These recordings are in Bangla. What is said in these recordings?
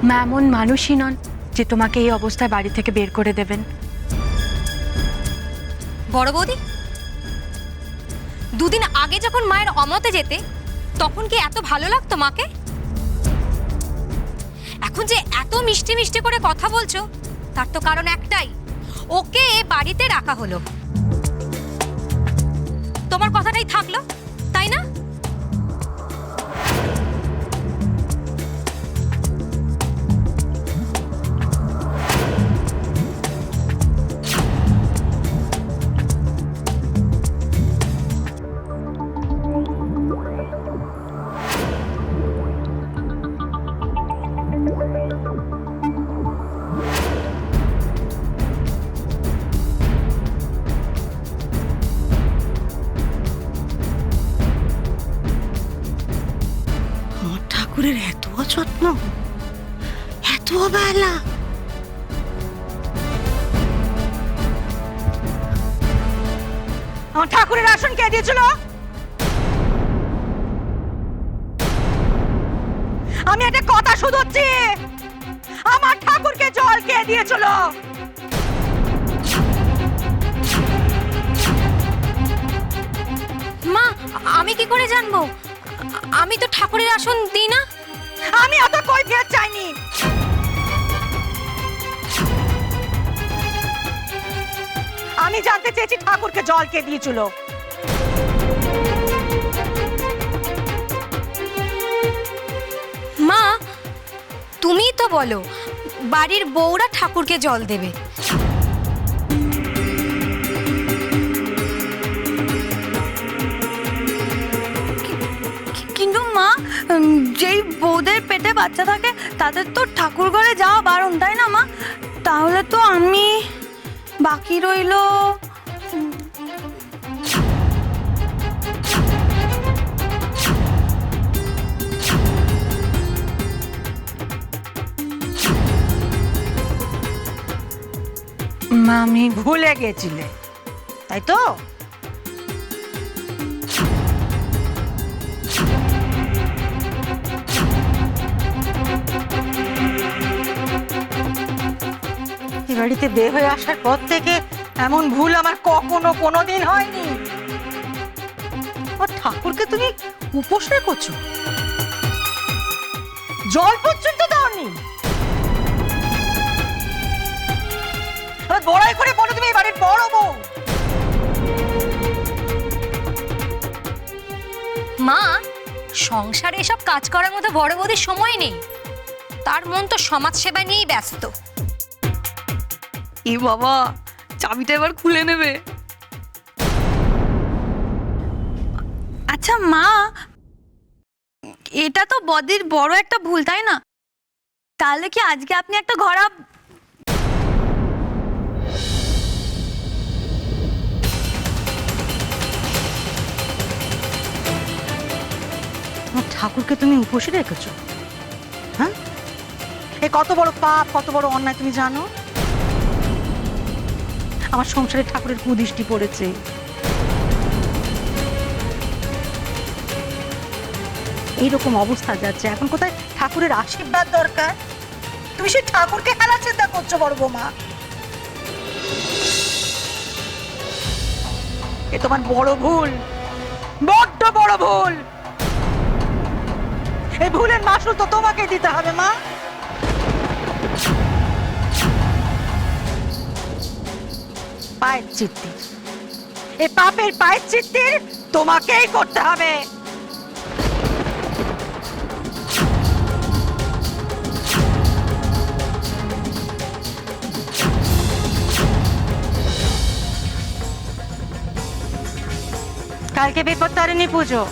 মা এমন মানুষই নন যে তোমাকে এই অবস্থায় বাড়ি থেকে বের করে দেবেন। বড় বৌদি, দুদিন আগে যখন মায়ের অমতে যেতে তখন কি এত ভালো লাগতো মাকে? এখন যে এত মিষ্টি মিষ্টি করে কথা বলছো তার তো কারণ একটাই, ওকে বাড়িতে রাখা হলো। তোমার কথাটাই থাকলো, তাই না? ঠাকুরের এত যত্ন, এত বেলা। আমার ঠাকুরের আসন কে দিয়েছিল? আমি একটা কথা শুধোচ্ছি, আমার ঠাকুরকে জল কে দিয়েছিল? মা, আমি কি করে জানবো? আমি তো ঠাকুরের আসন দিই না। আমি এত কৈফিয়ত চাইনি। আমি জানতে চেয়েছি ঠাকুরকে জল কে দিয়েছিল। মা, তুমিই তো বলো বাড়ির বউরা ঠাকুরকে জল দেবে। কিন্তু মা, যেই বউদের পেটে বাচ্চা থাকে তাদের তো ঠাকুর ঘরে যাওয়া বারণ, তাই না মা? তাহলে তো আমি বাকি রইলো। মা আমি ভুলে গেছিলে, তাই তো? এই বাড়িতে বের হয়ে আসার পর থেকে এমন ভুল আমার কখনো কোনোদিন হয়নি। আর ঠাকুরকে তুমি উপোস রেখেছো, জল পর্যন্ত দাওনি। বড়াই করে বলো তুমি এই বাড়ির বড় বউ। মা, সংসারে এসব কাজ করার মতো বড় বৌদির সময় নেই, তার মন তো সমাজ সেবা নিয়েই ব্যস্ত। এ বাবা, চাবিটা এবার খুলে নেবে। আচ্ছা মা, এটা তো বদির বড় একটা ভুল, তাই না? তাহলে কি আজকে আপনি একটা ঘোড়া ঠাকুরকে তুমি উপোসে রেখেছো? হ্যাঁ, এ কত বড় পাপ, কত বড় অন্যায় তুমি জানো? আমার সংসারে ঠাকুরের কুদৃষ্টি পড়েছে। এইরকম অবস্থা যাচ্ছে, এখন কোথায় ঠাকুরের আশীর্বাদ দরকার? তুমি সেই ঠাকুরকে হেলা চিন্তা করছো বড় বৌমা। এ তোমার বড় ভুল, বড্ড বড় ভুল। এই ভুলের মাসুল তো তোমাকে দিতে হবে মা। পায়ের চিত্তি, এই পাপের পায়ের চিত্তির তোমাকেই করতে হবে। কালকে বিপত্তারিণী পুজো,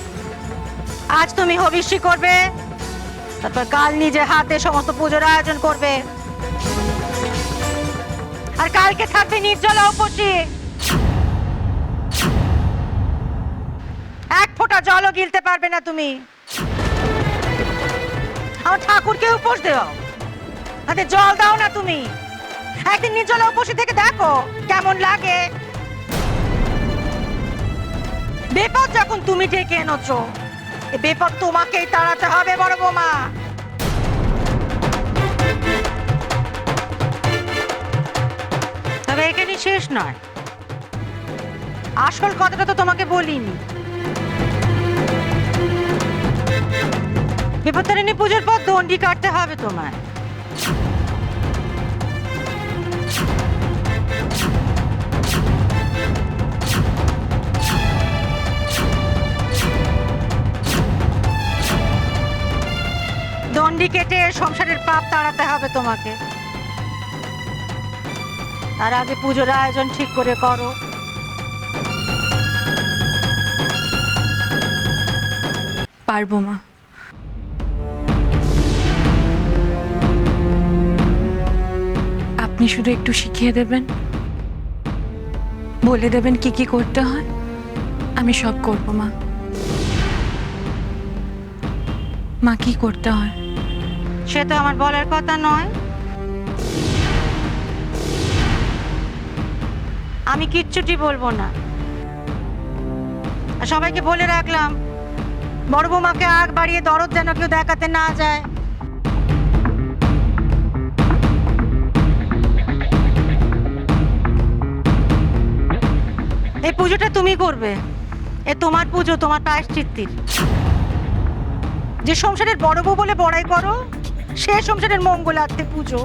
আজ তুমি হবিষ্যি করবে, তারপর কাল নিজে হাতে সমস্ত পুজোর আয়োজন করবে। আর কালকে থাকবে নির্জলা উপসী, এক ফোঁটা জলও গিলতে পারবে না তুমি। আমার ঠাকুরকে উপোস দেও, হাতে জল দাও না তুমি। একদিন নির্জলা উপসী থেকে দেখো কেমন লাগে। বিপদ যখন তুমি ডেকে এনেছো, এই বিপদ তোমাকেই তাড়াতে হবে বড় বৌমা। এখানে শেষ নয়, আসল কথাটা তো তোমাকে বলিনি। বিপত্তারিণী পুজোর পর দণ্ডি কাটতে হবে তোমায়। দণ্ডি কেটে সংসারের পাপ তাড়াতে হবে তোমাকে। তার আগে পুজোর আয়োজন ঠিক করে করো। পারবো মা। আপনি শুধু একটু শিখিয়ে দেবেন, বলে দেবেন কি কি করতে হয়, আমি সব করব মা। মা কি করতে হয়? সে তো আমার বলার কথা নয়। আমি কিচ্ছুটি বলবো না। আর সবাইকে বলে রাখলাম, বড় বৌমাকে আগ বাড়িয়ে দরদ যেন কেউ দেখাতে না যায়। এই পুজোটা তুমি করবে, এ তোমার পুজো, তোমার প্রায়শ্চিত্তির। যে সংসারের বড় বউ বলে বড়াই করো, সে সংসারের মঙ্গলার্থে পুজো।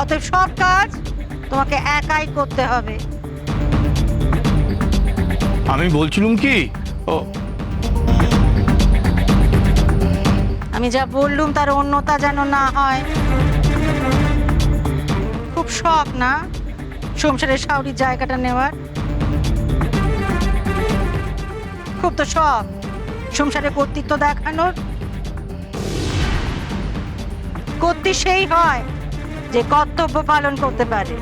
অতএব সব কাজ তোমাকে একাই করতে হবে। আমি বলছিলাম কি, ও আমি যা বললুম তার অন্যতা যেন না হয়। খুব শখ না সংসারের শাওরির জায়গাটা নেওয়ার? খুব তো শখ সংসারে কর্তৃত্ব দেখানোর। কর্তৃ সেই হয় যে কর্তব্য পালন করতে পারে।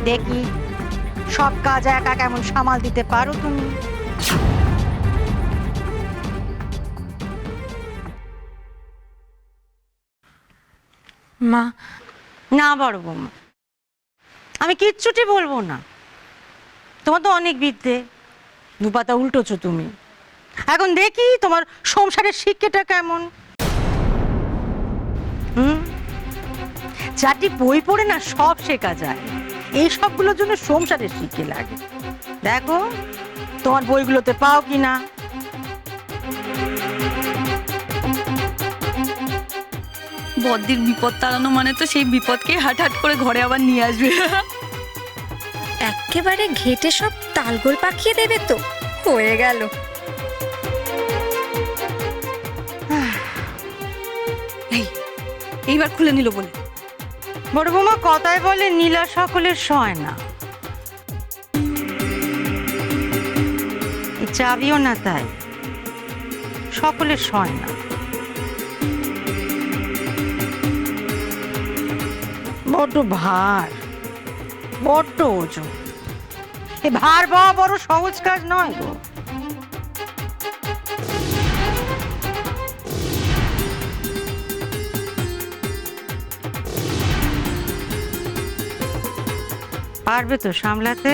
দেখি সব কাজ একা কেমন সামাল দিতে পারো তুমি। মা, না বড় বৌমা, আমি কিচ্ছুটি বলবো না। তোমার তো অনেক বিদ্যে, দুপাতা উল্টোছো তুমি। এখন দেখি তোমার সংসারের শিক্ষাটা কেমন। চারটি বই পড়ে না সব শেখা যায়, এই সবগুলোর জন্য সংসারের শিক্ষা লাগে। দেখো তোমার বইগুলোতে পাও কিনা। বদ্দির বিপদ তাড়ানো মানে তো সেই বিপদকে হাট করে ঘরে আবার নিয়ে আসবে। একেবারে ঘেটে সব তালগোল পাকিয়ে দেবে তো, হয়ে গেল। এইবার খুলে নিল বলে। বড় বৌমা কথায় বলে নীলা সকলের সয় না, এই চাবিও না তাই সকলের সয় না। বড্ড ভার, বড্ড ওজন। এই ভার পাওয়া বড় সহজ কাজ নয় গো। পারবে তো সামলাতে?